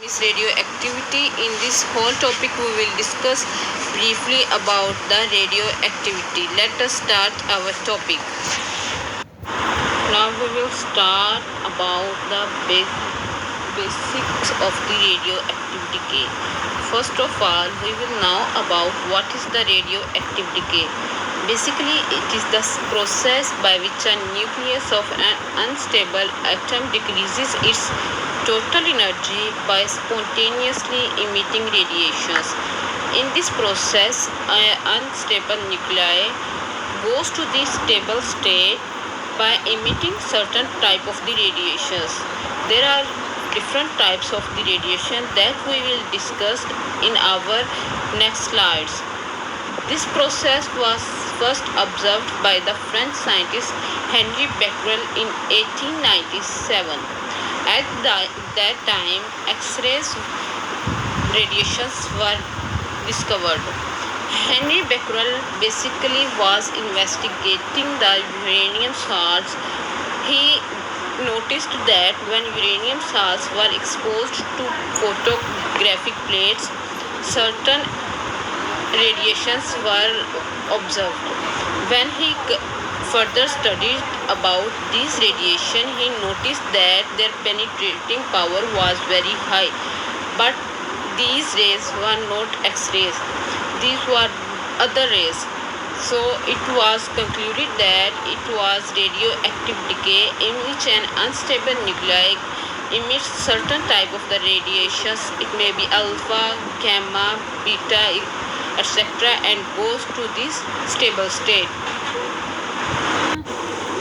Is radioactivity. In this whole topic we will discuss briefly about the radioactivity. Let us start our topic. Now we will start about the basics of the radioactivity decay. First of all, we will know about what is the radioactive decay. Basically, it is the process by which a nucleus of an unstable atom decreases its total energy by spontaneously emitting radiations. In this process, an unstable nuclei goes to the stable state by emitting certain type of the radiations. There are different types of the radiation that we will discuss in our next slides. This process was first observed by the French scientist Henri Becquerel in 1897. At that time, X-rays radiations were discovered. Henri Becquerel basically was investigating the uranium salts. He noticed that when uranium salts were exposed to photographic plates, certain radiations were observed. When he further studied about this radiation, he noticed that their penetrating power was very high. But these rays were not X-rays. These were other rays. So it was concluded that it was radioactive decay in which an unstable nuclei emits certain type of the radiations. It may be alpha, gamma, beta, etc., and goes to this stable state.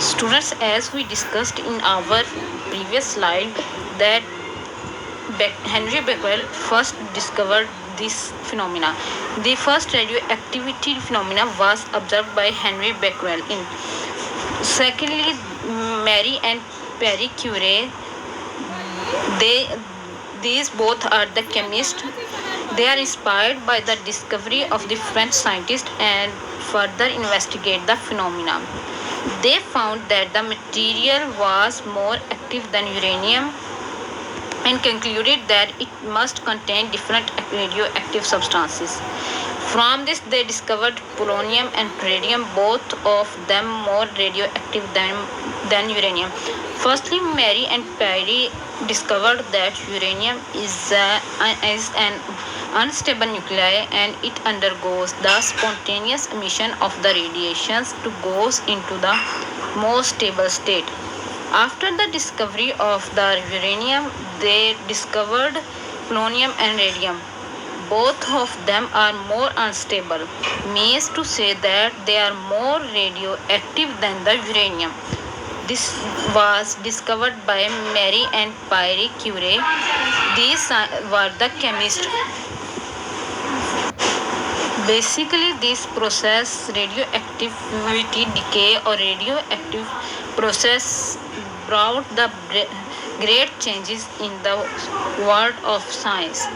Students, as we discussed in our previous slide, that Henri Becquerel first discovered this phenomena. The first radioactivity phenomena was observed by Henri Becquerel. Secondly, Marie and Pierre Curie, these both are the chemists. They are inspired by the discovery of the French scientist and further investigate the phenomena. They found that the material was more active than uranium and concluded that it must contain different radioactive substances. From this, they discovered polonium and radium, both of them more radioactive than uranium. Firstly, Marie and Pierre discovered that uranium is an unstable nuclei and it undergoes the spontaneous emission of the radiations to goes into the more stable state. After the discovery of the uranium, they discovered polonium and radium. Both of them are more unstable, means to say that they are more radioactive than the uranium. This was discovered by Marie and Pierre Curie. These were the chemists. Basically, this process, radioactivity decay or radioactive process, brought the great changes in the world of science.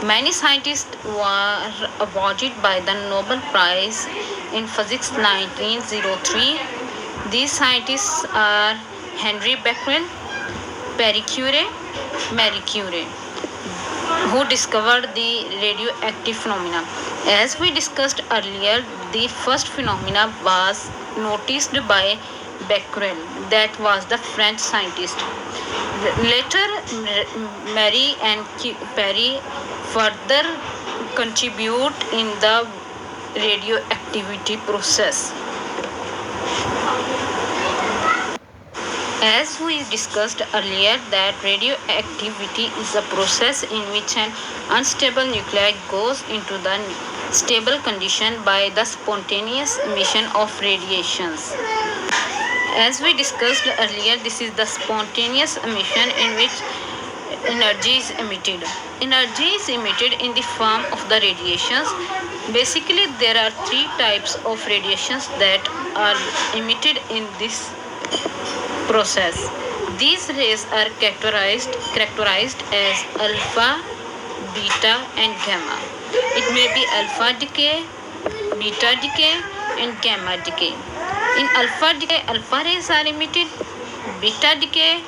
Many scientists were awarded by the Nobel Prize in Physics 1903. These scientists are Henri Becquerel, Pierre Curie, Marie Curie, who discovered the radioactive phenomena. As we discussed earlier, the first phenomena was noticed by Becquerel, that was the French scientist. Later, Marie and Pierre further contribute in the radioactivity process. As we discussed earlier, that radioactivity is a process in which an unstable nuclei goes into the stable condition by the spontaneous emission of radiations. As we discussed earlier, this is the spontaneous emission in which energy is emitted. Energy is emitted in the form of the radiations. Basically, there are three types of radiations that are emitted in this process. These rays are characterized as alpha, beta, and gamma. It may be alpha decay, beta decay, and gamma decay. In alpha decay, alpha rays are emitted, beta decay,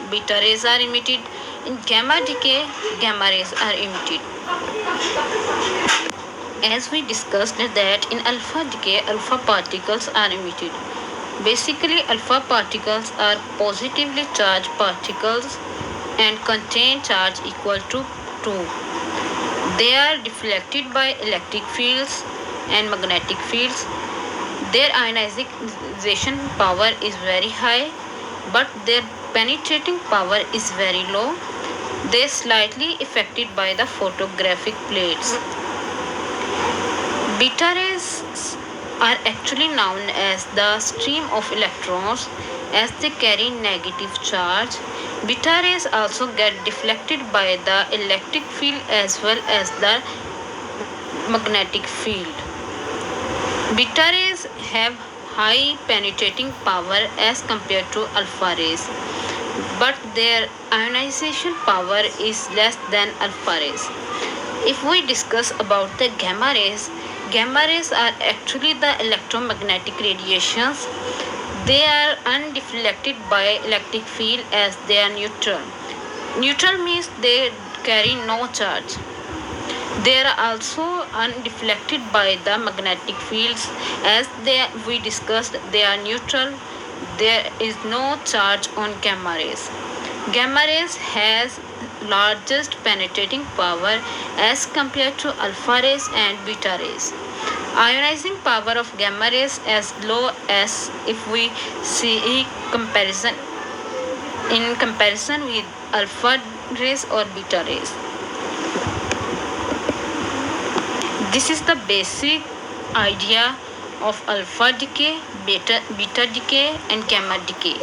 beta rays are emitted. In gamma decay, gamma rays are emitted. As we discussed that in alpha decay, alpha particles are emitted. Basically, alpha particles are positively charged particles and contain charge equal to 2. They are deflected by electric fields and magnetic fields. Their ionization power is very high, but their penetrating power is very low. They are slightly affected by the photographic plates. Beta rays are actually known as the stream of electrons as they carry negative charge. Beta rays also get deflected by the electric field as well as the magnetic field. Beta rays have high penetrating power as compared to alpha rays, but their ionization power is less than alpha rays. If we discuss about the gamma rays are actually the electromagnetic radiations. They are undeflected by electric field as they are neutral. Neutral means they carry no charge. They are also undeflected by the magnetic fields as we discussed they are neutral. There is no charge on gamma rays. Gamma rays has largest penetrating power as compared to alpha rays and beta rays. Ionizing power of gamma rays as low as if we see comparison in comparison with alpha rays or beta rays. This is the basic idea of alpha decay, beta decay and gamma decay.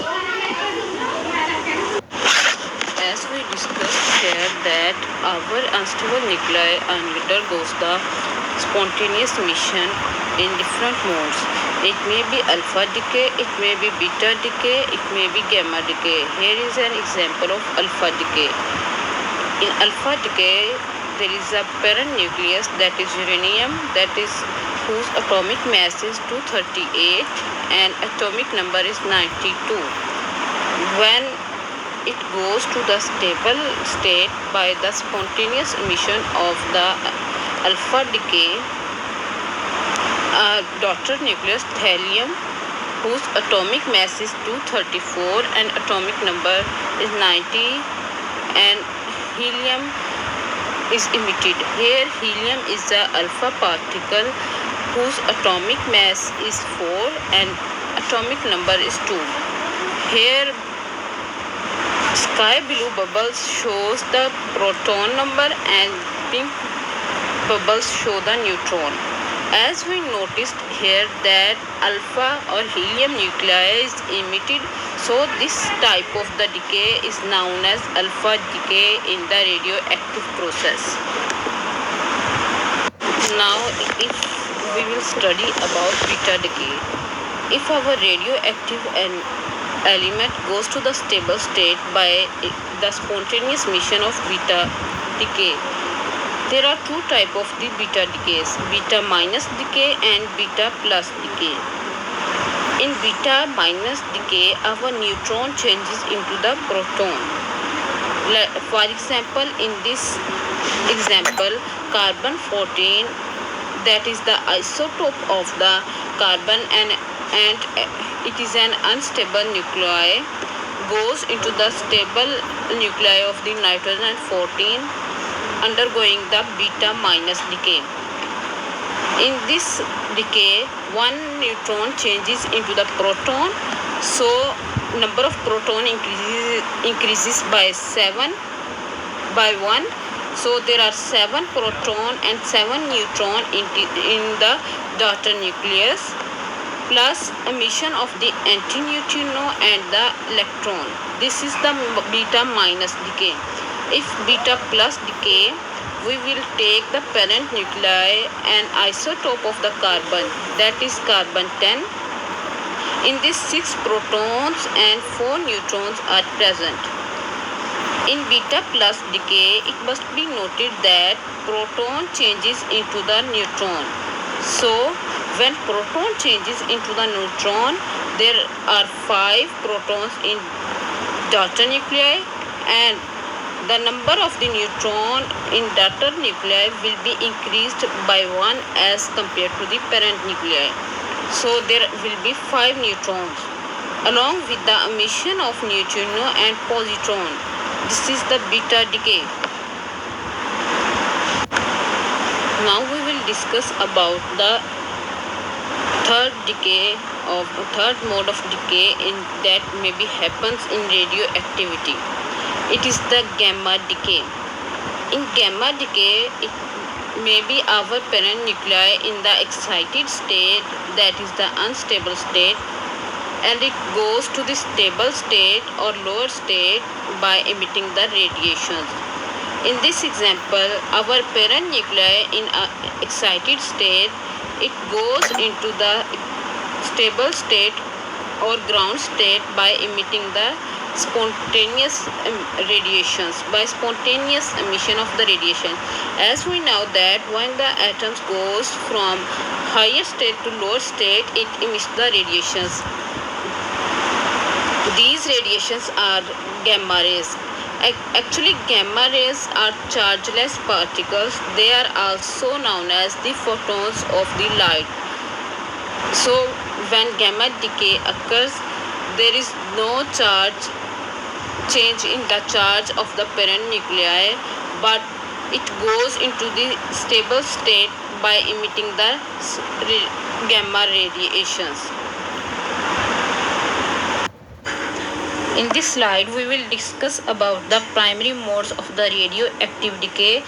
As we discussed here that our unstable nuclei undergoes the spontaneous emission in different modes. It may be alpha decay, it may be beta decay, it may be gamma decay. Here is an example of alpha decay. In alpha decay, there is a parent nucleus that is uranium, that is whose atomic mass is 238 and atomic number is 92. When it goes to the stable state by the spontaneous emission of the alpha decay, a daughter nucleus helium whose atomic mass is 234 and atomic number is 90 and helium is emitted. Here helium is the alpha particle whose atomic mass is 4 and atomic number is 2. Here sky blue bubbles shows the proton number and pink bubbles show the neutron. As we noticed here that alpha or helium nuclei is emitted, so this type of the decay is known as alpha decay in the radioactive process. Now if we will study about beta decay. If our radioactive element goes to the stable state by the spontaneous emission of beta decay, there are two types of the beta decays, beta minus decay and beta plus decay. In beta minus decay, our neutron changes into the proton. For example, in this example, carbon 14, that is the isotope of the carbon and it is an unstable nuclei, goes into the stable nuclei of the nitrogen 14 undergoing the beta minus decay. In this decay, one neutron changes into the proton, so number of proton increases by 7 by 1. So there are 7 proton and 7 neutron in the daughter nucleus, plus emission of the antineutrino and the electron. This is the beta minus decay. If beta plus decay, we will take the parent nuclei and isotope of the carbon, that is carbon 10. In this 6 protons and 4 neutrons are present. In beta plus decay, it must be noted that proton changes into the neutron. So when proton changes into the neutron, there are 5 protons in daughter nuclei and The number of the neutron in daughter nuclei will be increased by 1 as compared to the parent nuclei. So there will be 5 neutrons along with the emission of neutrino and positron. This is the beta decay. Now we will discuss about the third mode of decay that maybe happens in radioactivity. It is the gamma decay. In gamma decay, it may be our parent nuclei in the excited state, that is the unstable state, and it goes to the stable state or lower state by emitting the radiations. In this example, our parent nuclei in excited state, it goes into the stable state or ground state by emitting the spontaneous radiations, by spontaneous emission of the radiation. As we know that when the atoms goes from higher state to lower state, it emits the radiations. These radiations are gamma rays. Actually, gamma rays are chargeless particles. They are also known as the photons of the light. So when gamma decay occurs, there is no change in the charge of the parent nuclei, but it goes into the stable state by emitting the gamma radiations. In this slide, we will discuss about the primary modes of the radioactive decay.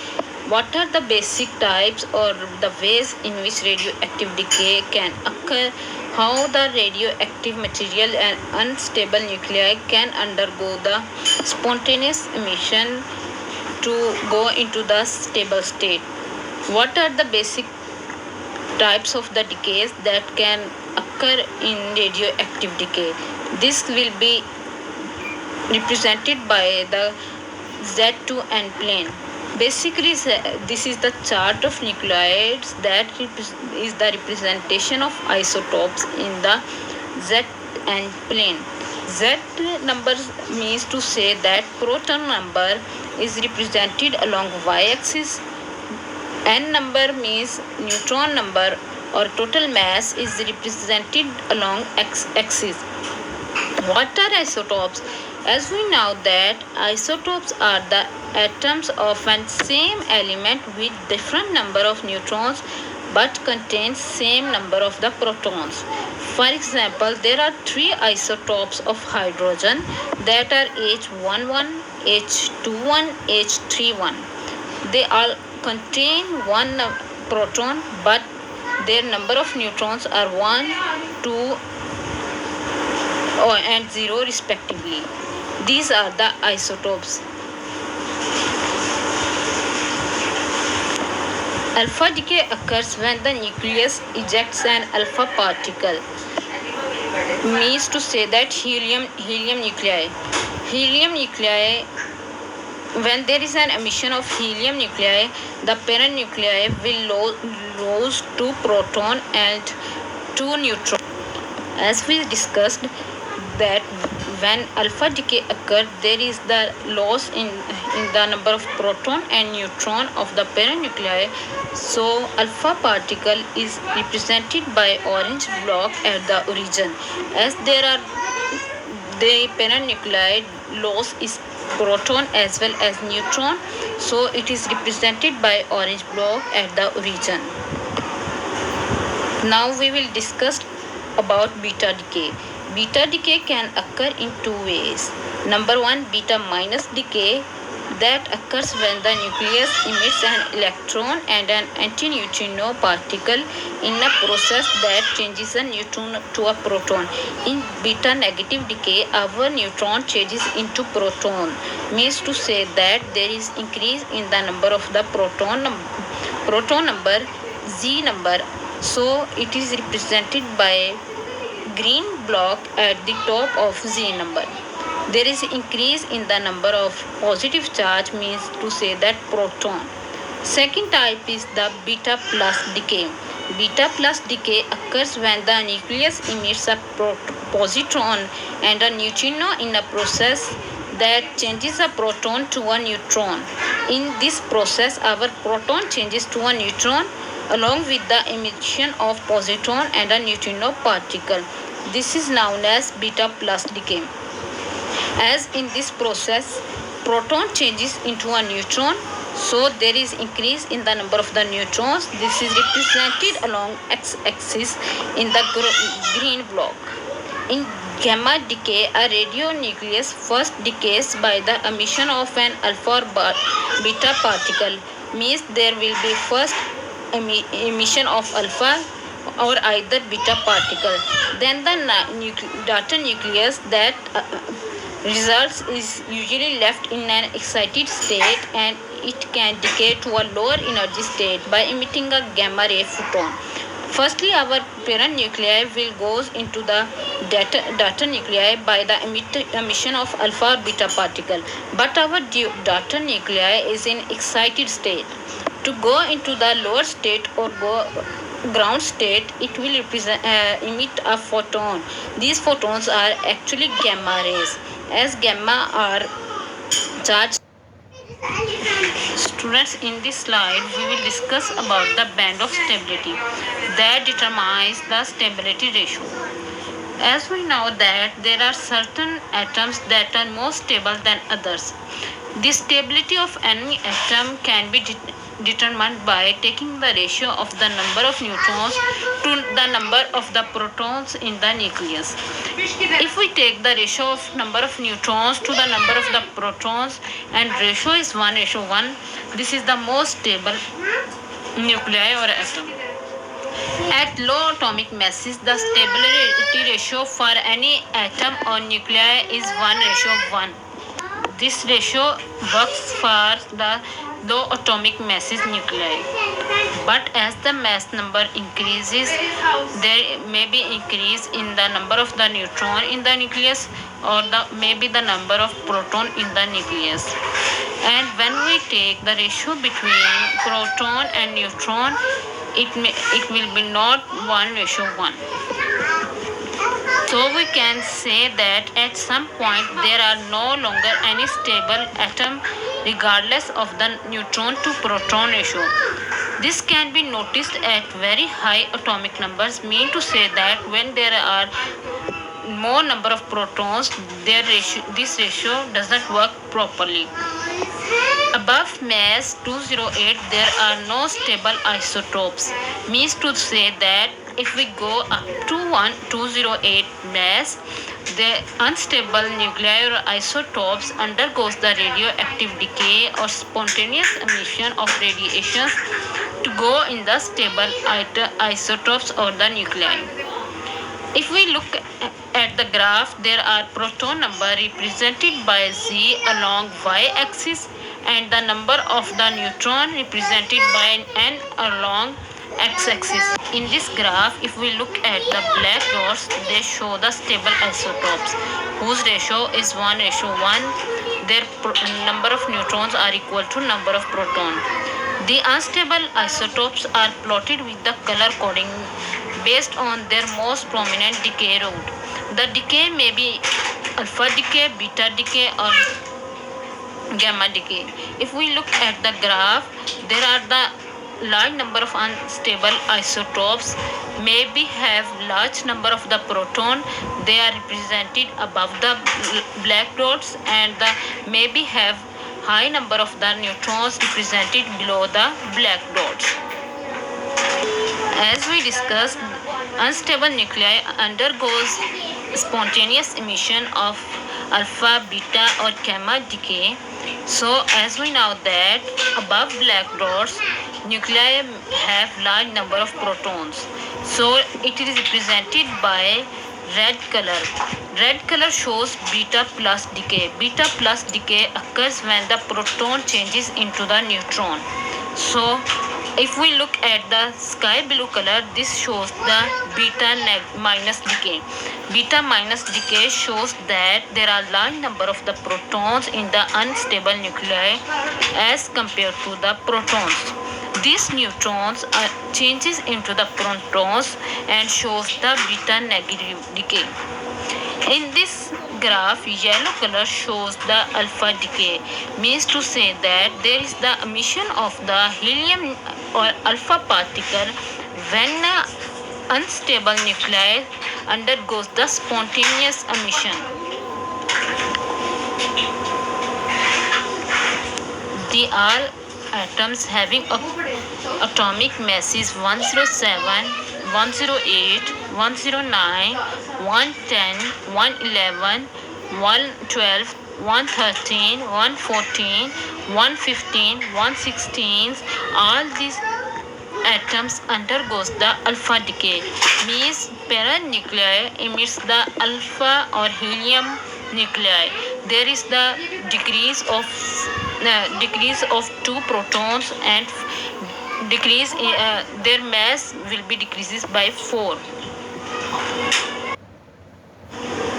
What are the basic types or the ways in which radioactive decay can occur? How the radioactive material and unstable nuclei can undergo the spontaneous emission to go into the stable state. What are the basic types of the decays that can occur in radioactive decay? This will be represented by the Z2N plane. Basically, this is the chart of nuclides that is the representation of isotopes in the Zn plane. Z number means to say that proton number is represented along y-axis. N number means neutron number or total mass is represented along x-axis. What are isotopes? As we know that isotopes are the atoms of an same element with different number of neutrons but contains same number of the protons. For example, there are 3 isotopes of hydrogen that are H11, H21, H31. They all contain one proton but their number of neutrons are 1, 2 and 0 respectively. These are the isotopes. Alpha decay occurs when the nucleus ejects an alpha particle. Means to say that helium nuclei. Helium nuclei, when there is an emission of helium nuclei, the parent nuclei will lose 2 proton and 2 neutron. As we discussed that when alpha decay occurs, there is the loss in the number of proton and neutron of the parent nuclei. So alpha particle is represented by orange block at the origin. As there are the parent nuclei loss is proton as well as neutron, so it is represented by orange block at the origin. Now we will discuss about beta decay. Beta decay can occur in 2 ways. Number 1, beta minus decay, that occurs when the nucleus emits an electron and an antineutrino particle in a process that changes a neutron to a proton. In beta negative decay, our neutron changes into proton. Means to say that there is increase in the number of the proton number, Z number. So it is represented by green block at the top of Z number. There is increase in the number of positive charge, means to say that proton. Second type is the beta plus decay. Beta plus decay occurs when the nucleus emits a positron and a neutrino in a process that changes a proton to a neutron. In this process, our proton changes to a neutron along with the emission of positron and a neutrino particle. This is known as beta plus decay. As in this process, proton changes into a neutron, so there is increase in the number of the neutrons. This is represented along x-axis in the green block. In gamma decay, a radionucleus first decays by the emission of an alpha or beta particle. Means there will be first emission of alpha or either beta particle. Then the daughter nucleus that results is usually left in an excited state, and it can decay to a lower energy state by emitting a gamma ray photon. Firstly, our parent nuclei will goes into the daughter nuclei by the emission of alpha or beta particle, but our daughter nuclei is in excited state. To go into the lower state or ground state, it will emit a photon. These photons are actually gamma rays. As gamma are charged. Students, in this slide we will discuss about the band of stability that determines the stability ratio. As we know that there are certain atoms that are more stable than others. The stability of any atom can be determined by taking the ratio of the number of neutrons to the number of the protons in the nucleus. If we take the ratio of number of neutrons to the number of the protons and ratio is 1:1, this is the most stable nuclei or atom. At low atomic masses, the stability ratio for any atom or nuclei is 1:1. This ratio works for the low atomic masses nuclei. But as the mass number increases, there may be increase in the number of the neutron in the nucleus, or maybe the number of proton in the nucleus. And when we take the ratio between proton and neutron, it will be not 1:1. So we can say that at some point there are no longer any stable atom regardless of the neutron to proton ratio. This can be noticed at very high atomic numbers, mean to say that when there are more number of protons, this ratio doesn't work properly. Above mass 208, there are no stable isotopes. Means to say that if we go up to 208 mass, the unstable nuclei or isotopes undergoes the radioactive decay or spontaneous emission of radiations to go in the stable isotopes or the nuclei. If we look at the graph, there are proton number represented by Z along y-axis and the number of the neutron represented by N along x-axis. In this graph, if we look at the black dots, they show the stable isotopes whose ratio is 1:1. Their number of neutrons are equal to number of protons. The unstable isotopes are plotted with the color coding based on their most prominent decay route. The decay may be alpha decay, beta decay, or gamma decay. If we look at the graph, there are the large number of unstable isotopes, maybe have large number of the proton, they are represented above the black dots, and the maybe have high number of the neutrons represented below the black dots. As we discussed, unstable nuclei undergoes spontaneous emission of alpha, beta, or gamma decay. So as we know that above black dots, nuclei have large number of protons. So it is represented by red color. Red color shows beta plus decay. Beta plus decay occurs when the proton changes into the neutron. So if we look at the sky blue color, this shows the beta minus decay. Beta minus decay shows that there are large number of the protons in the unstable nuclei as compared to the protons. These neutrons are changes into the protons and shows the beta negative decay. In this graph, yellow color shows the alpha decay, means to say that there is the emission of the helium or alpha particle when a unstable nuclei undergoes the spontaneous emission. The all atoms having atomic masses 107, 108, 109, 110, 111, 112, 113, 114, 115, 116, all these atoms undergoes the alpha decay, means parent nuclei emits the alpha or helium nuclei. There is the decrease of two protons and decrease their mass will be decreases by 4.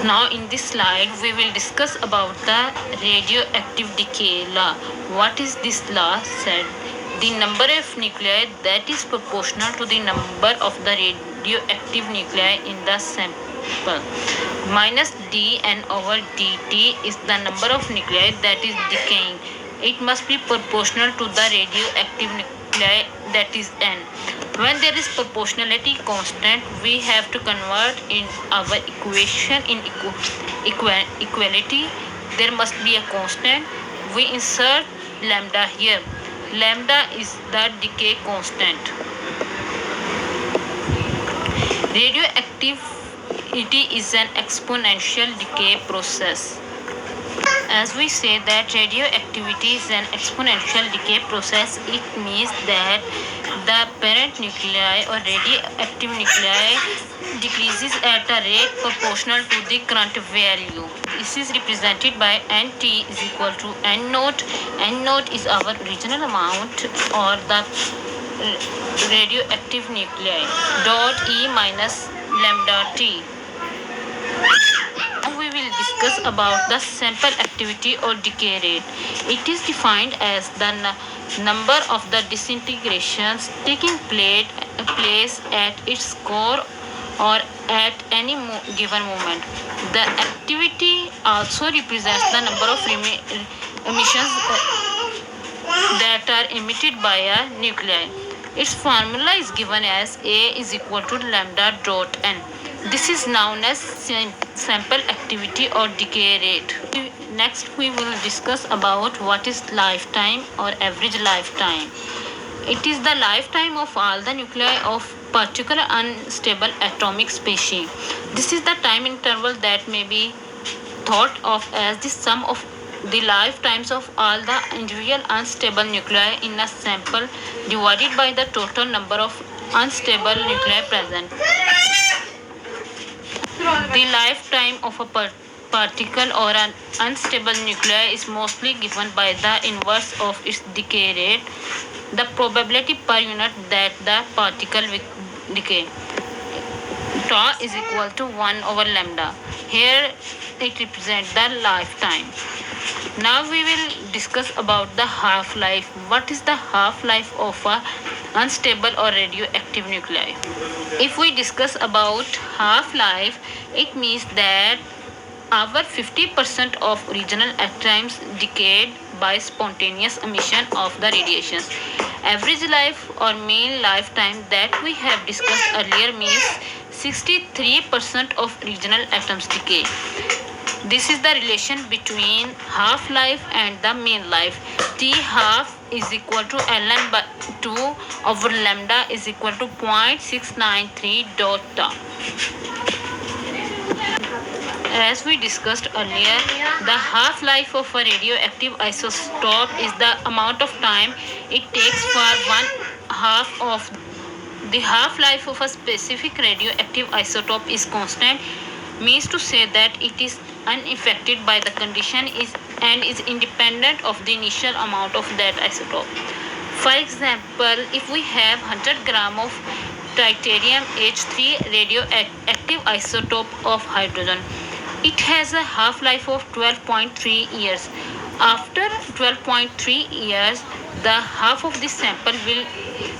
Now in this slide we will discuss about the radioactive decay law. What is this law said? The number of nuclei that is proportional to the number of the radioactive nuclei in the sample minus dn over dt is the number of nuclei that is decaying. It must be proportional to the radioactive nuclei, that is n. When there is proportionality constant, we have to convert in our equation in equality. There must be a constant. We insert lambda here. Lambda is the decay constant. Radioactivity is an exponential decay process. As we say that radioactivity is an exponential decay process, it means that the parent nuclei or radioactive nuclei decreases at a rate proportional to the current value. This is represented by Nt is equal to N naught. N naught is our original amount or the radioactive nuclei dot E minus lambda T. Now we will discuss about the sample activity or decay rate. It is defined as the number of the disintegrations taking place at its core or at any given moment. The activity also represents the number of emissions that are emitted by a nuclei. Its formula is given as A is equal to lambda dot n. This is known as sample activity or decay rate. Next we will discuss about what is lifetime or average lifetime. It is the lifetime of all the nuclei of particular unstable atomic species. This is the time interval that may be thought of as the sum of the lifetimes of all the individual unstable nuclei in a sample divided by the total number of unstable nuclei present. The lifetime of a particle or an unstable nuclei is mostly given by the inverse of its decay rate, the probability per unit that the particle will decay. Tau is equal to 1 over lambda. Here it represents the lifetime. Now we will discuss about the half-life. What is the half-life of a unstable or radioactive nuclei? If we discuss about half-life, it means that our 50% of original atoms decayed by spontaneous emission of the radiations. Average life or mean lifetime that we have discussed earlier means 63% of original atoms decay. This is the relation between half-life and the mean life. T half is equal to ln by 2 over lambda is equal to 0.693 dot tau. As we discussed earlier, the half-life of a radioactive isotope is the amount of time it takes for one half of the half-life of a specific radioactive isotope is constant, means to say that it is unaffected by the condition and is independent of the initial amount of that isotope. For example, if we have 100 gram of titanium H3 radioactive isotope of hydrogen, it has a half-life of 12.3 years. After 12.3 years, the half of the sample will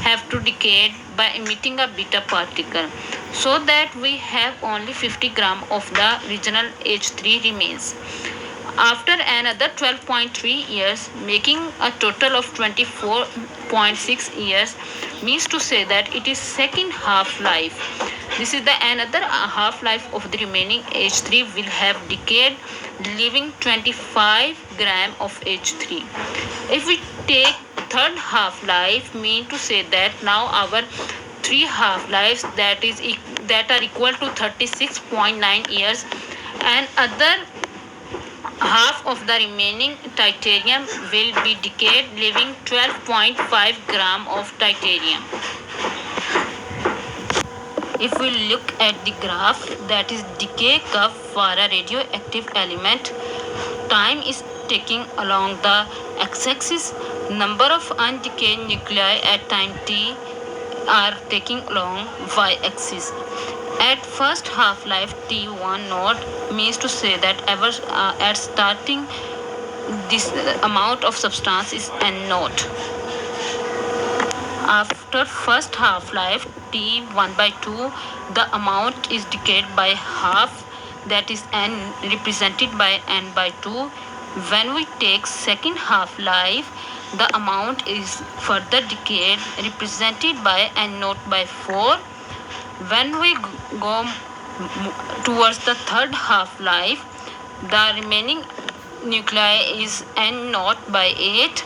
have to decay by emitting a beta particle. so that we have only 50 gram of the original H3 remains. After another 12.3 years, making a total of 24.6 years, means to say that it is second half life. This is the another half life of the remaining H3 will have decayed, leaving 25 gram of H3. If we take third half life, mean to say that now our three half lives that are equal to 36.9 years, and other half of the remaining titanium will be decayed, leaving 12.5 gram of titanium. If we look at the graph, that is decay curve for a radioactive element, time is taking along the x-axis, number of undecayed nuclei at time t are taking along y-axis. At first half-life T1 node means to say that at starting this amount of substance is N naught. After first half-life T1 by 2, the amount is decayed by half, that is N represented by N by 2. When we take second half-life, the amount is further decayed, represented by N naught by 4. When we go towards the third half-life, the remaining nuclei is N naught by 8.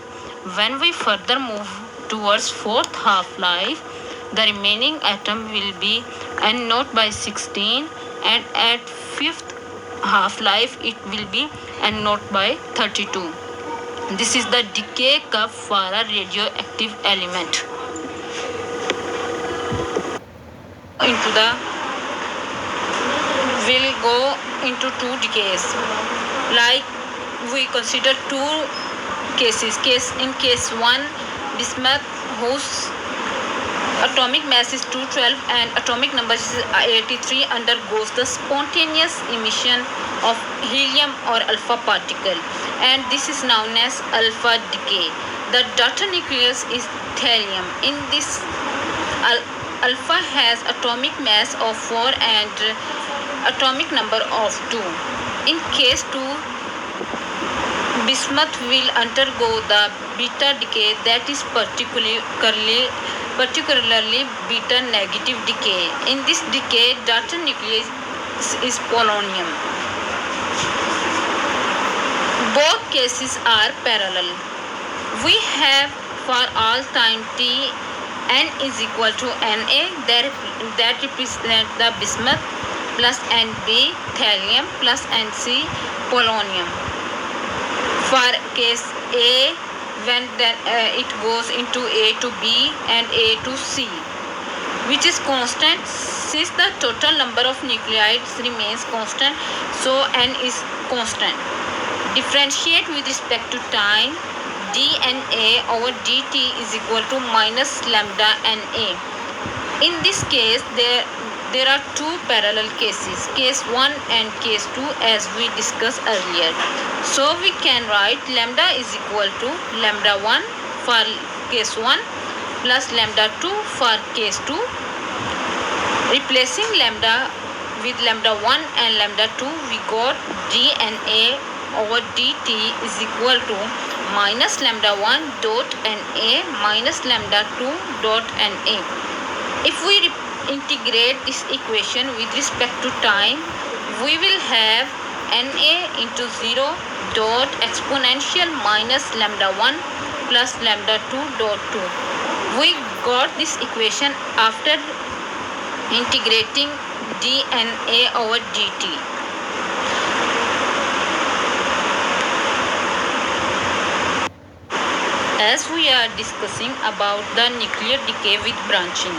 When we further move towards fourth half-life, the remaining atom will be N naught by 16, and at fifth half-life it will be N naught by 32. This is the decay curve for a radioactive element. Into the will go into two decays. Like we consider two cases. In case 1, bismuth, whose atomic mass is 212 and atomic number is 83, undergoes the spontaneous emission of helium or alpha particle, and this is known as alpha decay. The daughter nucleus is thallium. In this, alpha has atomic mass of 4 and atomic number of 2. In case 2, bismuth will undergo the beta decay, that is particularly beta negative decay. In this decay, daughter nucleus is polonium. Both cases are parallel. We have for all time t n is equal to Na, that represents the bismuth, plus Nb thallium, plus Nc polonium. For case A, when then it goes into A to B and A to C, which is constant. Since the total number of nuclides remains constant, so N is constant. Differentiate with respect to time, dNA over dt is equal to minus lambda Na. In this case, there are two parallel cases, case 1 and case 2, as we discussed earlier. So we can write lambda is equal to lambda 1 for case 1 plus lambda 2 for case 2. Replacing lambda with lambda 1 and lambda 2, we got dNA over dt is equal to minus lambda 1 dot Na minus lambda 2 dot Na. If we integrate this equation with respect to time, we will have Na into 0 dot exponential minus lambda 1 plus lambda 2 dot 2. We got this equation after integrating dNA over dt. As we are discussing about the nuclear decay with branching.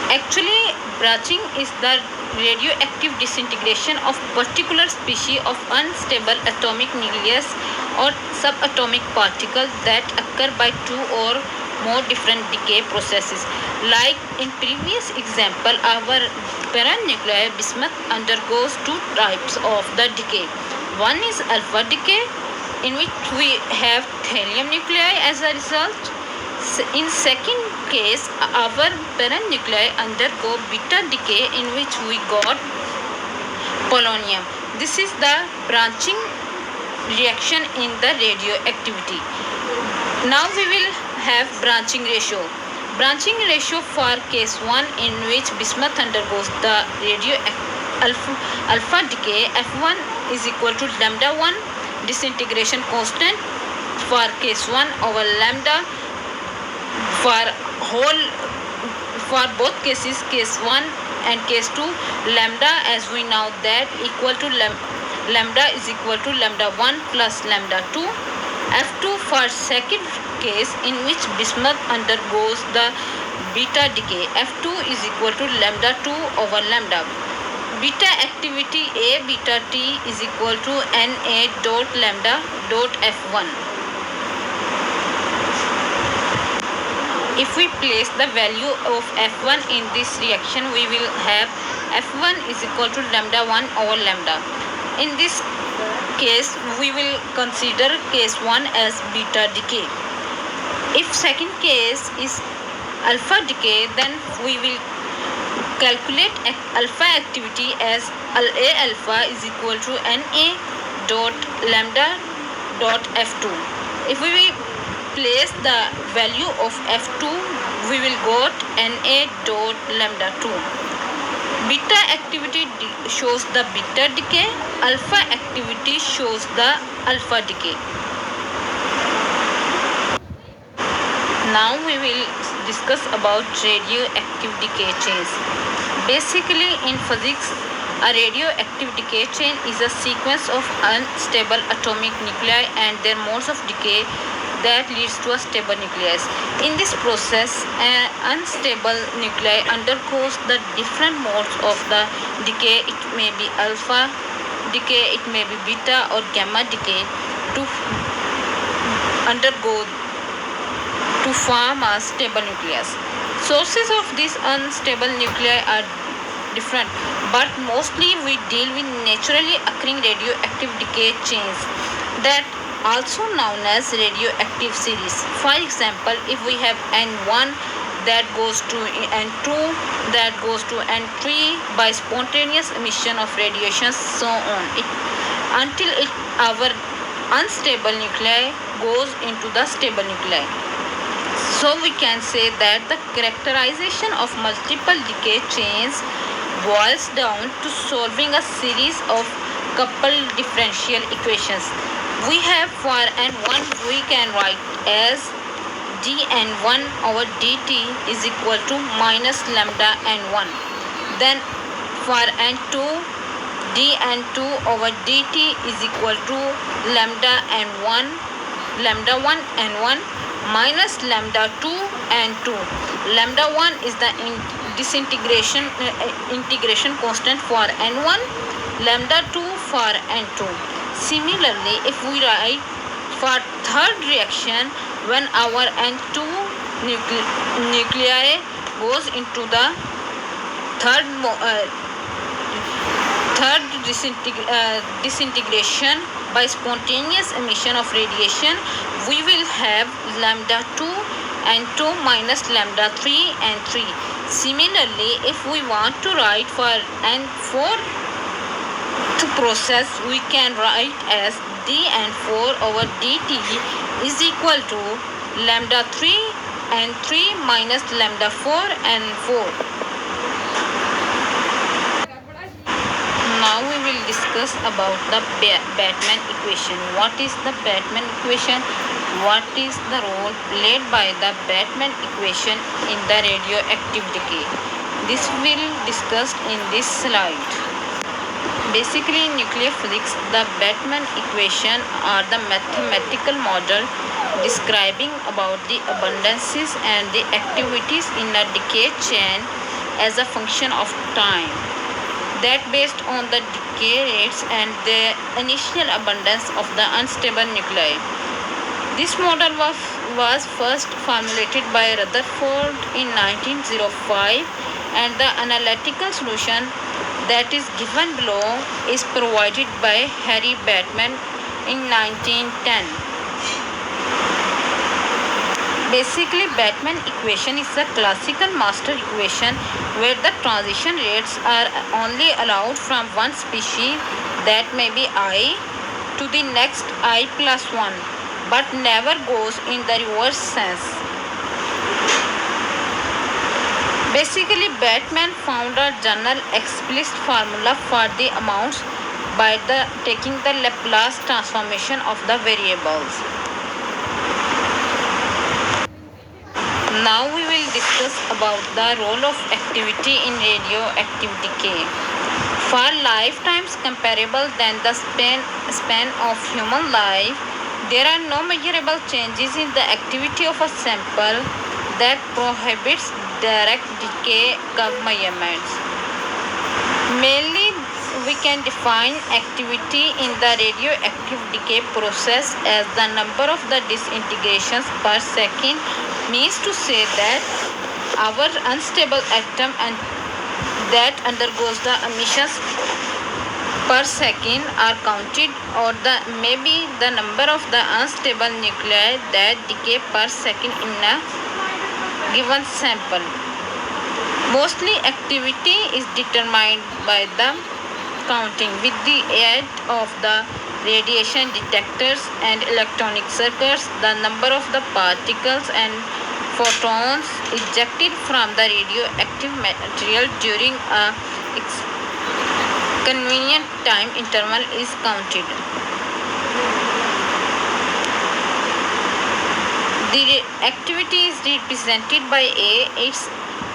Actually, branching is the radioactive disintegration of particular species of unstable atomic nucleus or subatomic particles that occur by two or more different decay processes. Like in previous example, our paranuclear bismuth undergoes two types of the decay. One is alpha decay, in which we have thallium nuclei as a result. In second case, our parent nuclei undergo beta decay in which we got polonium. This is the branching reaction in the radioactivity. Now we will have branching ratio. Branching ratio for case 1 in which bismuth undergoes the alpha decay, F1 is equal to lambda 1 disintegration constant for case 1 over lambda for whole for both cases, case 1 and case 2, lambda as we know that equal to lambda is equal to lambda 1 plus lambda 2. F2 for second case in which bismuth undergoes the beta decay, F2 is equal to lambda 2 over lambda. Beta activity A beta T is equal to Na dot lambda dot F1. If we place the value of F1 in this reaction, we will have F1 is equal to lambda 1 over lambda. In this case, we will consider case 1 as beta decay. If second case is alpha decay, then we will calculate alpha activity as A alpha is equal to Na dot lambda dot F2. If we place the value of F2, we will got Na dot lambda 2. Beta activity shows the beta decay, alpha activity shows the alpha decay. Now we will discuss about radioactive decay chains. Basically in physics, a radioactive decay chain is a sequence of unstable atomic nuclei and their modes of decay that leads to a stable nucleus. In this process, an unstable nuclei undergoes the different modes of the decay. It may be alpha decay, it may be beta or gamma decay to undergo to form a stable nucleus. Sources of these unstable nuclei are different, but mostly we deal with naturally occurring radioactive decay chains that also known as radioactive series. For example, if we have N1 that goes to N2 that goes to N3 by spontaneous emission of radiation, so on, until our unstable nuclei goes into the stable nuclei. So we can say that the characterization of multiple decay chains boils down to solving a series of coupled differential equations. We have for N1 we can write as dN1 over dt is equal to minus lambda N1. Then for N2 dN2 over dt is equal to lambda N1 lambda 1 N1 minus lambda 2 N2. Lambda 1 is the integration constant for N1, lambda 2 for N2. Similarly, if we write for third reaction, when our N2 nuclei goes into the third disintegration by spontaneous emission of radiation, we will have lambda 2 and 2 minus lambda 3 and 3. Similarly, if we want to write for N4 process, we can write as dN4 over dt is equal to lambda 3 and 3 minus lambda 4 and 4. Now we will discuss about the Batman equation. What is the Batman equation? What is the role played by the Batman equation in the radioactive decay? This will discussed in this slide. Basically, in nuclear physics, the Batman equation are the mathematical model describing about the abundances and the activities in a decay chain as a function of time, that based on the decay rates and the initial abundance of the unstable nuclei. This model was first formulated by Rutherford in 1905, and the analytical solution that is given below is provided by Harry Batman in 1910. Basically, Batman equation is a classical master equation where the transition rates are only allowed from one species, that may be I, to the next I plus 1, but never goes in the reverse sense. Basically, Batman found a general explicit formula for the amounts by taking the Laplace transformation of the variables. Now we will discuss about the role of activity in radioactivity K. For lifetimes comparable than the span of human life, there are no measurable changes in the activity of a sample that prohibits direct decay curve measurements. Mainly, we can define activity in the radioactive decay process as the number of the disintegrations per second, means to say that our unstable atom and that undergoes the emissions per second are counted, or the maybe the number of the unstable nuclei that decay per second in a given sample. Mostly activity is determined by the counting with the aid of the radiation detectors and electronic circuits, the number of the particles and photons ejected from the radioactive material during a convenient time interval is counted. The activity is represented by A. Its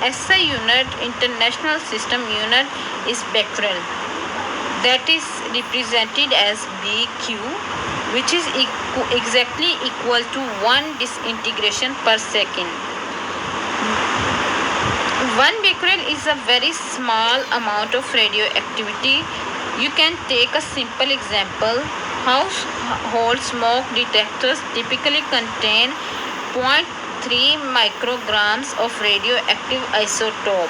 SI unit, international system unit, is becquerel. That is represented as BQ, which is exactly equal to 1 disintegration per second. 1 becquerel is a very small amount of radioactivity. You can take a simple example. Household smoke detectors typically contain 0.3 micrograms of radioactive isotope,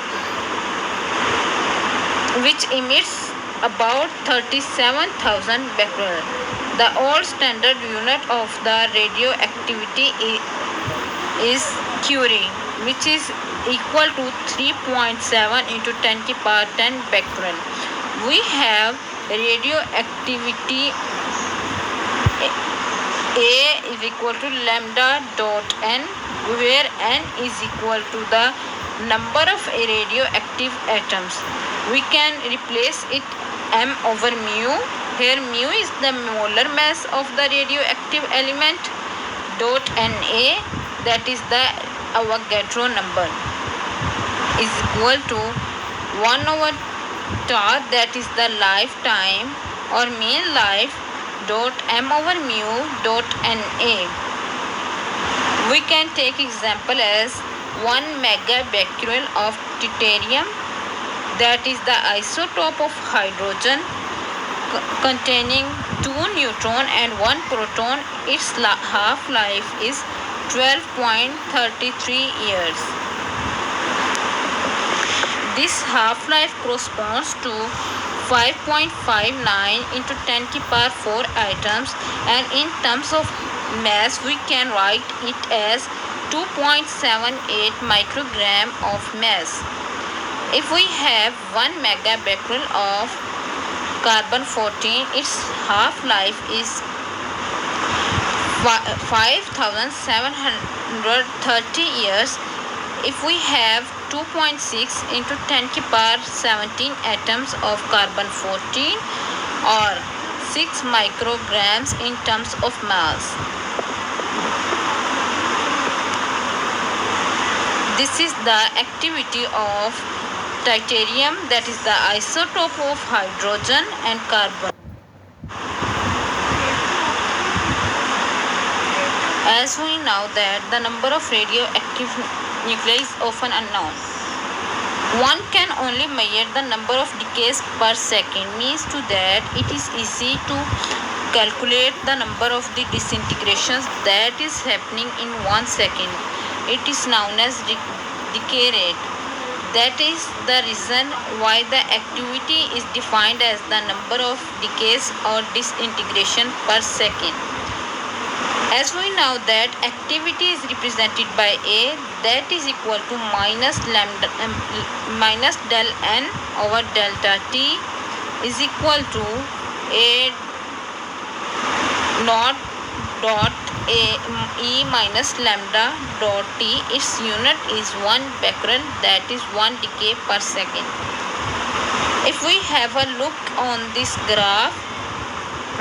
which emits about 37,000 becquerel. The old standard unit of the radioactivity is curie, which is equal to 3.7 into 10 to the power 10 becquerel. We have radioactivity A is equal to lambda dot n, where n is equal to the number of radioactive atoms. We can replace it m over mu. Here mu is the molar mass of the radioactive element. Dot Na, that is the Avogadro number, is equal to 1 over tau, that is the lifetime or mean life, dot m over mu dot Na. We can take example as 1 megabecquerel of deuterium, that is the isotope of hydrogen, containing 2 neutron and 1 proton. Its half-life is 12.33 years. This half-life corresponds to 5.59 into 10 to the power 4 atoms, and in terms of mass we can write it as 2.78 microgram of mass. If we have 1 megabecquerel of carbon 14, its half-life is 5,730 years. If we have 2.6 into 10 to the power 17 atoms of carbon 14, or 6 micrograms in terms of mass. This is the activity of deuterium, that is the isotope of hydrogen and carbon. As we know that the number of radioactive nuclei is often unknown. One can only measure the number of decays per second, means to that it is easy to calculate the number of the disintegrations that is happening in 1 second. It is known as decay rate. That is the reason why the activity is defined as the number of decays or disintegration per second. As we know that activity is represented by A, that is equal to minus lambda minus del n over delta t is equal to A naught dot a e minus lambda dot t. Its unit is 1 becquerel, that is 1 decay per second. If we have a look on this graph,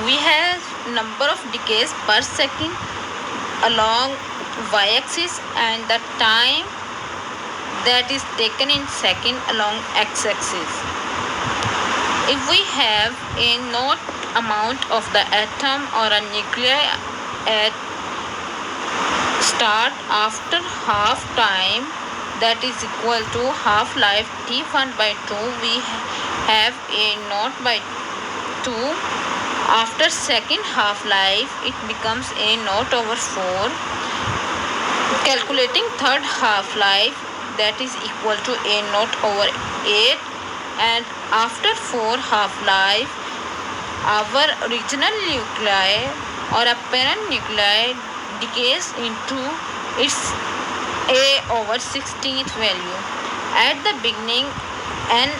we have number of decays per second along y-axis and the time that is taken in second along x-axis. If we have a known amount of the atom or a nuclei at start after half time, that is equal to half life t1 by 2, we have a naught by 2. After second half life, it becomes a naught over 4. Calculating third half life, that is equal to a naught over 8. And after 4 half life, our original nuclei or apparent nuclei decays into its a over 16th value. At the beginning and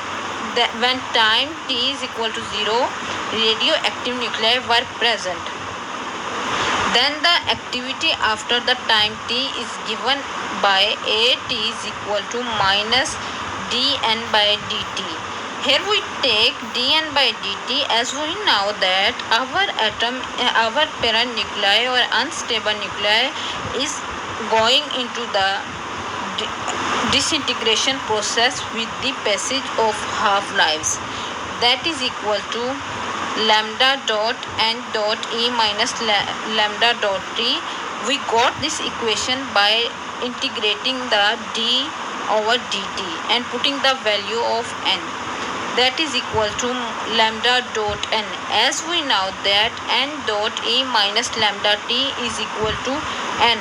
when time t is equal to 0, radioactive nuclei were present. Then the activity after the time t is given by at is equal to minus dn by dt. Here we take dn by dt as we know that our parent nuclei or unstable nuclei is going into the disintegration process with the passage of half-lives. That is equal to lambda dot n dot e minus lambda dot t. We got this equation by integrating the d over dt and putting the value of n. That is equal to lambda dot n. As we know that n dot e minus lambda t is equal to n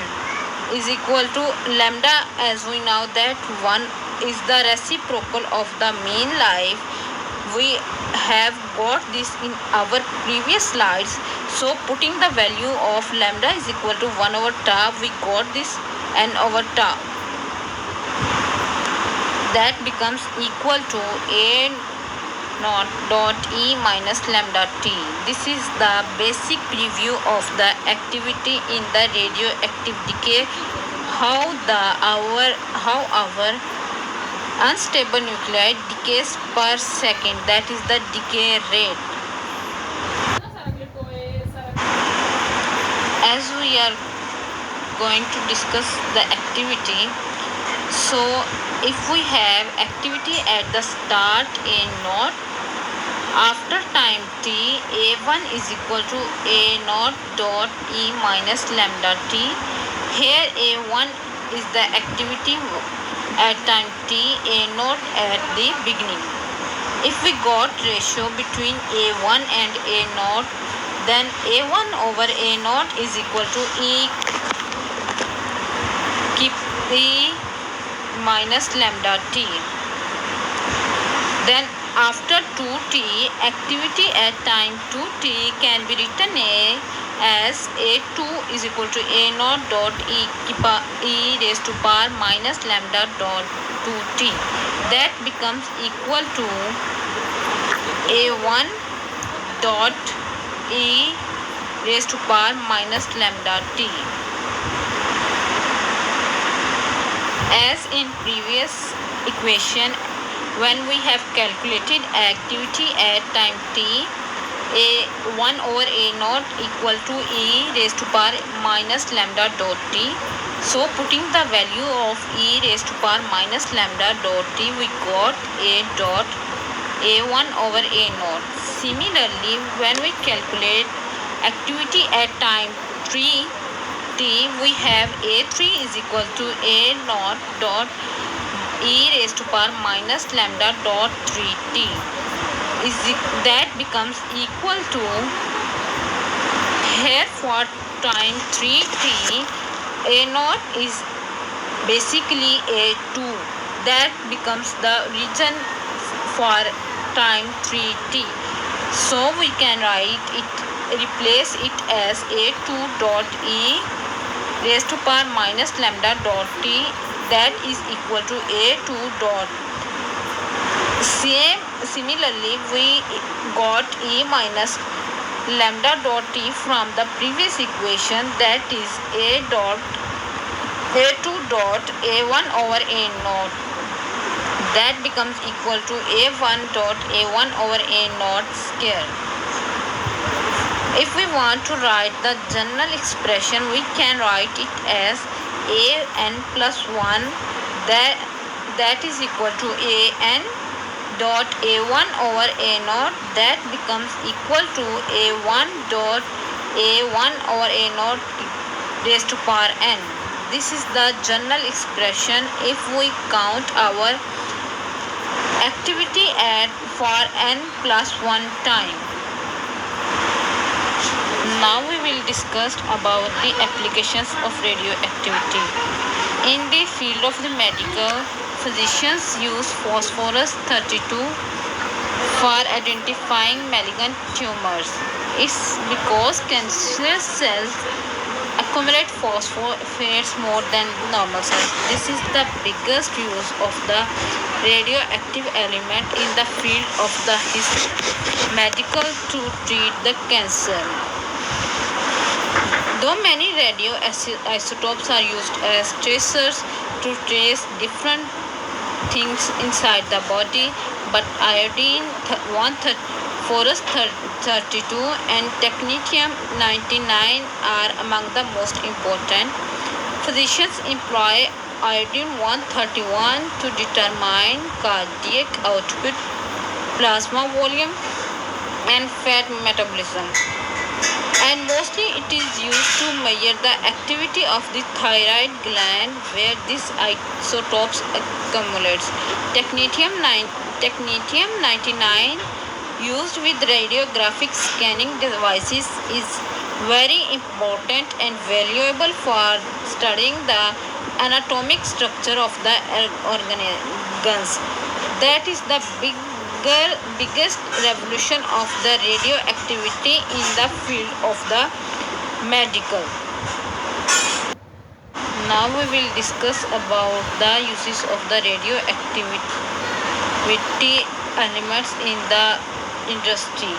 is equal to lambda, as we know that 1 is the reciprocal of the mean life. We have got this in our previous slides. So putting the value of lambda is equal to 1 over tau, we got this n over tau. That becomes equal to a naught dot e minus lambda t. This is the basic preview of the activity in the radioactive decay, how our unstable nuclei decays per second, that is the decay rate. As we are going to discuss the activity, so if we have activity at the start a naught, after time t, a1 is equal to a naught dot e minus lambda t. Here a1 is the activity at time t, a naught at the beginning. If we got ratio between a1 and a naught, then a1 over a naught is equal to e minus lambda t. Then after 2t, activity at time 2t can be written as a2 is equal to a naught dot e raised to power minus lambda dot 2t. That becomes equal to a1 dot e raised to power minus lambda t. As in previous equation, when we have calculated activity at time t, a1 over a naught equal to e raised to power minus lambda dot t. So putting the value of e raised to power minus lambda dot t, we got a dot a1 over a naught. Similarly, when we calculate activity at time 3t, we have a3 is equal to a naught dot e raised to power minus lambda dot 3t. That becomes equal to, here for time 3t, a naught is basically a2. That becomes the reason for time 3t. So we can write it replace it as A2 dot E raised to power minus lambda dot T, that is equal to A2 dot. Similarly, we got E minus lambda dot T from the previous equation, that is A2 dot A1 over A naught, that becomes equal to A1 dot A1 over A naught square. If we want to write the general expression, we can write it as an plus 1, that is equal to an dot A1 over A naught, that becomes equal to A1 dot A1 over A naught raised to power n. This is the general expression if we count our activity at for n plus 1 time. Now we will discuss about the applications of radioactivity. In the field of the medical, physicians use phosphorus 32 for identifying malignant tumors. It's because cancerous cells accumulate phosphates more than normal cells. This is the biggest use of the radioactive element in the field of the medical to treat the cancer. Though many radioisotopes are used as tracers to trace different things inside the body, but iodine 134 32 and technetium 99 are among the most important. Physicians employ iodine 131 to determine cardiac output, plasma volume, and fat metabolism. And mostly it is used to measure the activity of the thyroid gland where these isotopes accumulates. Technetium 99 used with radiographic scanning devices is very important and valuable for studying the anatomic structure of the organs. That is the biggest revolution of the radioactivity in the field of the medical. Now we will discuss about the uses of the radioactivity elements in the industry.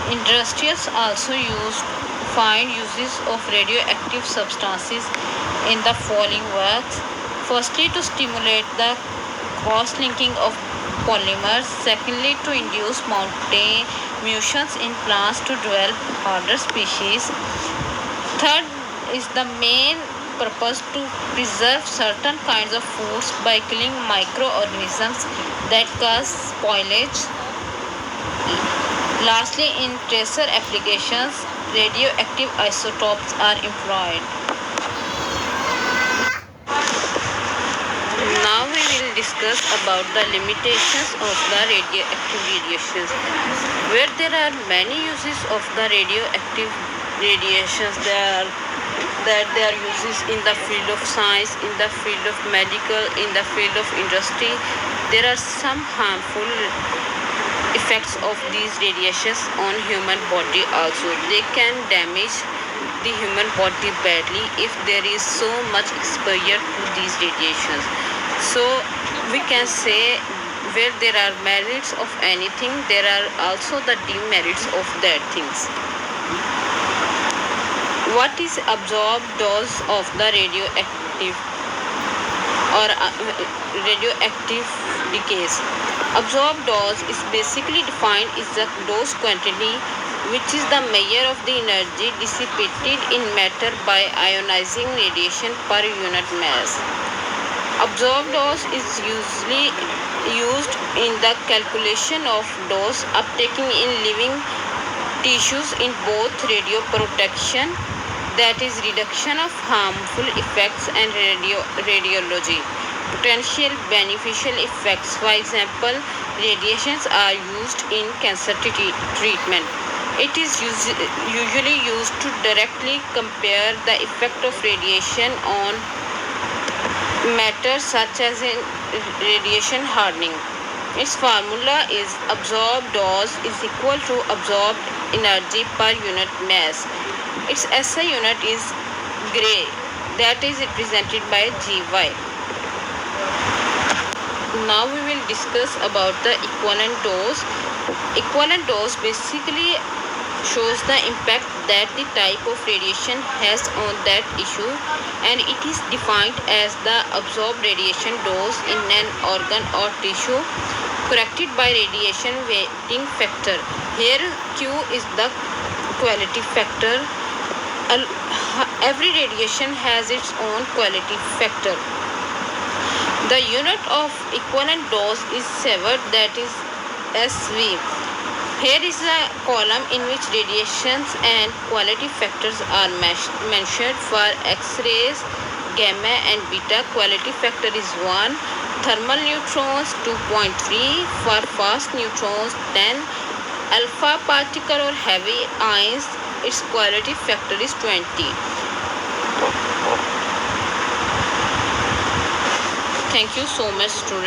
Industries also find uses of radioactive substances in the following works. Firstly, to stimulate the cross-linking of polymers. Secondly, to induce mutations in plants to develop harder species. Third is the main purpose to preserve certain kinds of foods by killing microorganisms that cause spoilage. Lastly, in tracer applications, radioactive isotopes are employed. Now we will discuss about the limitations of the radioactive radiations. Where there are many uses of the radioactive radiations, there are uses in the field of science, in the field of medical, in the field of industry. There are some harmful effects of these radiations on human body also. They can damage the human body badly if there is so much exposure to these radiations. So we can say where there are merits of anything, there are also the demerits of that things. What is absorbed dose of the radioactive or radioactive decays? Absorbed dose is basically defined as the dose quantity, which is the measure of the energy dissipated in matter by ionizing radiation per unit mass. Absorbed dose is usually used in the calculation of dose uptaking in living tissues in both radioprotection, that is reduction of harmful effects, and radiology. Potential beneficial effects. For example, radiations are used in cancer treatment. It is usually used to directly compare the effect of radiation on matter such as in radiation hardening. Its formula is absorbed dose is equal to absorbed energy per unit mass. Its SI unit is gray, that is represented by GY. Now we will discuss about the equivalent dose. Equivalent dose basically shows the impact that the type of radiation has on that issue, and it is defined as the absorbed radiation dose in an organ or tissue corrected by radiation weighting factor. Here Q is the quality factor. Every radiation has its own quality factor. The unit of equivalent dose is severed, that is SV. Here is a column in which radiations and quality factors are mentioned. For X-rays, gamma and beta, quality factor is 1. Thermal neutrons 2.3. For fast neutrons 10. Alpha particle or heavy ions, its quality factor is 20. Thank you so much, students.